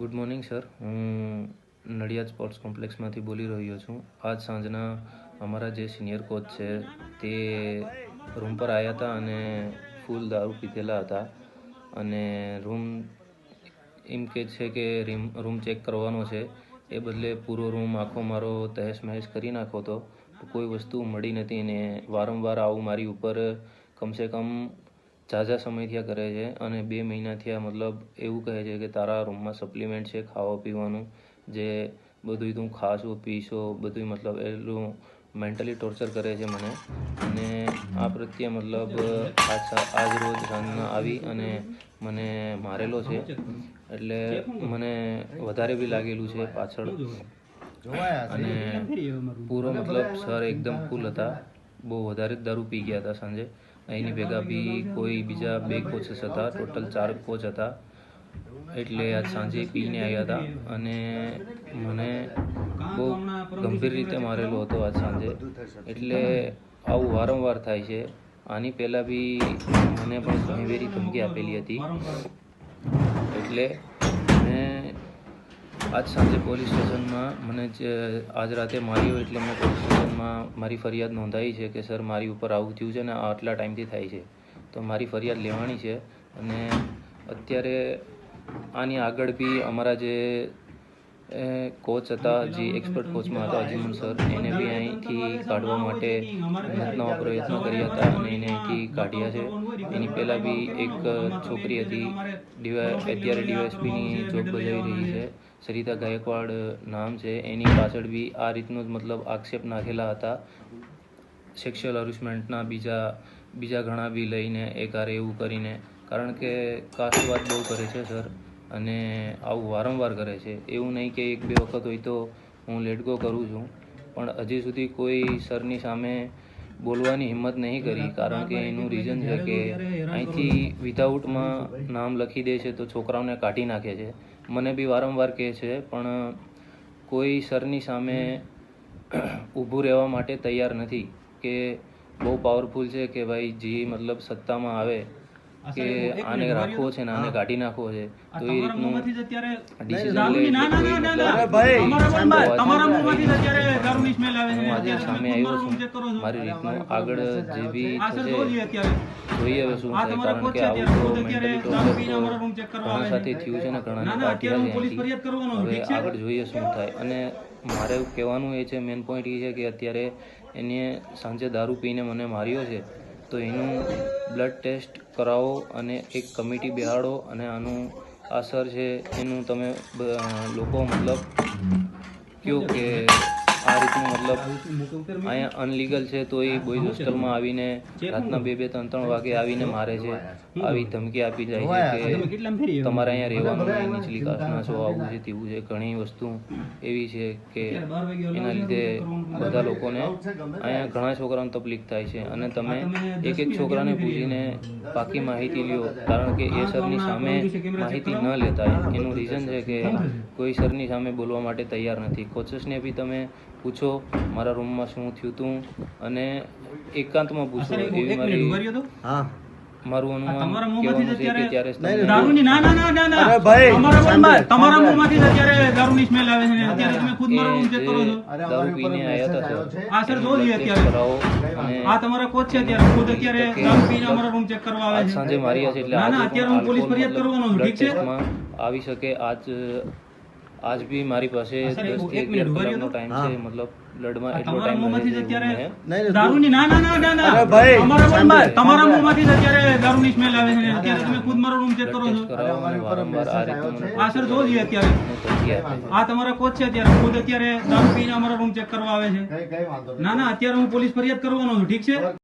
Good morning sir, હું Nadiad sports કોમ્પ્લેક્સમાંથી બોલી રહ્યો છું. આજ સાંજના અમારા જે સિનિયર કોચ છે તે રૂમ પર આવ્યા હતા અને ફૂલ દારૂ પીધેલા હતા અને રૂમ એમ કે છે કે રૂમ ચેક કરવાનો છે, એ બદલે પૂરો રૂમ આખો મારો તહેસ મહેસ કરી નાખો તો કોઈ વસ્તુ મળી નથી ને વારંવાર આવું મારી ઉપર કમસે કમ ઝાઝા સમય થયા કરે છે અને 2 મહિના થયા. મતલબ એવું કહે છે કે તારા રૂમમાં સપ્લિમેન્ટ છે ખાવા પીવાનું, જે બધું તું ખાશો પીશો બધું, મતલબ એટલું મેન્ટલી ટોર્ચર કરે છે મને. અને આ પ્રત્યે મતલબ આજ રોજ સાંજના આવી અને મને મારેલો છે, એટલે મને વધારે બી લાગેલું છે પાછળ. અને પૂરો મતલબ સર એકદમ ફૂલ હતા, બહુ વધારે જ દારૂ પી ગયા હતા સાંજે. અહીંની ભેગા બી કોઈ બીજા 2 કોચેસ હતા, ટોટલ 4 કોચ હતા, એટલે આજ સાંજે પીને આવ્યા હતા અને મને બહુ ગંભીર રીતે મારેલો હતો આજ સાંજે. એટલે આવું વારંવાર થાય છે. આની પહેલાં બી મને પણ ઘણીવેરી ધમકી આપેલી હતી, એટલે મેં આજ સાંજે પોલીસ સ્ટેશનમાં મને આજ રાતે માર્યો, એટલે મેં પોલીસ સ્ટેશનમાં મારી ફરિયાદ નોંધાવી છે કે સર મારી ઉપર આવું થયું છે ને આટલા ટાઈમથી થાય છે, તો મારી ફરિયાદ લેવાની છે. અને અત્યારે આની આગળ બી અમારા જે કોચ હતા, જે એક્સપર્ટ કોચમાં હતા અજીમન સર, એને બી અહીંથી કાઢવા માટે નવા પ્રયત્નો કર્યા હતા અને એને અહીંથી કાઢ્યા છે. એની પહેલાં બી એક છોકરી હતી, અત્યારે ડીવાયએસપીની જોબ બજાવી રહી છે, સરિતા ગાયકવાડ નામ છે, એની પાછળ બી આ રીતનું જ મતલબ આક્ષેપ નાખેલા હતા, સેક્સ્યુઅલ હરાસમેન્ટના બીજા ઘણા બી લઈને એકારે એવું કરીને. કારણ કે કાસ્ટવાદ બહુ કરે છે સર, અને આવું વારંવાર કરે છે. એવું નહીં કે 1-2 વખત હોય તો હું લેટ ગો કરું છું, પણ હજી સુધી કોઈ સરની સામે બોલવાની હિંમત નહીં કરી. કારણ કે એનું રીઝન છે કે અહીંથી વિધાઉટમાં નામ લખી દે છે તો છોકરાઓને કાઢી નાખે છે. મને બી વારંવાર કહે છે, પણ કોઈ સરની સામે ઊભું રહેવા માટે તૈયાર નથી, કે બહુ પાવરફુલ છે કે ભાઈ જે મતલબ સત્તામાં આવે કે આને રાખવો છે ને આને કાઢી નાખવો છે, તો એ રીતનું ડિસિઝન લે. હું આજે સામે આવ્યો છું, મારી રીતનું આગળ જે બી થશે જોઈએ હવે શું થાય. કારણ કે આવું તો મેન્ટલી ટોર્ચર ઘણા સાથે થયું છે ને ઘણાને કાઢ્યા છે. હવે આગળ જોઈએ શું થાય. અને મારે કહેવાનું એ છે, મેઇન પોઈન્ટ એ છે કે અત્યારે એને સાંજે દારૂ પીને મને માર્યો છે, તો એનું બ્લડ ટેસ્ટ કરાવો અને એક કમિટી બેહાડો અને આનું આ સર છે એનું તમે લોકો મતલબ કહો કે આ રીતનું મતલબ અહીંયા અનલીગલ છે, તો એ બોયઝ હોસ્ટેલમાં આવીને રાતના 2-2, 3-3 વાગે આવીને મારે છે, આવી ધમકી આપી જાય છે કે તમારે અહીંયા રહેવાનું નહીં, નીચલી કાસ્ટના છો, આવું છે તેવું છે. ઘણી વસ્તુ એવી છે કે એના લીધે બધા લોકોને અહીંયા ઘણા છોકરાઓને તકલીફ થાય છે. અને તમે એક છોકરાને પૂછીને પાકી માહિતી લ્યો, કારણ કે એ સરની સામે માહિતી ન લેતા. એનું રીઝન છે કે કોઈ સરની સામે બોલવા માટે તૈયાર નથી. કોચેસને બી તમે પૂછો મારા રૂમમાં શું થયું હતું, અને એકાંતમાં પૂછો. એવી મારું અનુમાન કહેવાનું છે કે ત્યારે દારૂની દારૂ પીને આવ્યા હતા સાંજે માર્યા છે, એટલે આવી શકે. આજ બી મારી પાસે 10 થી 11 કલાકનો ટાઈમ છે, મતલબ બ્લડમાં એટલો ટાઈમ વારંવાર આ રીતે આ તમારા કોચ છે, અત્યારે ખુદ અત્યારે દારૂ પીને અમારા રૂમ ચેક કરવા આવે છે. ના અત્યારે હું પોલીસ ફરિયાદ કરવાનો છું, ઠીક છે.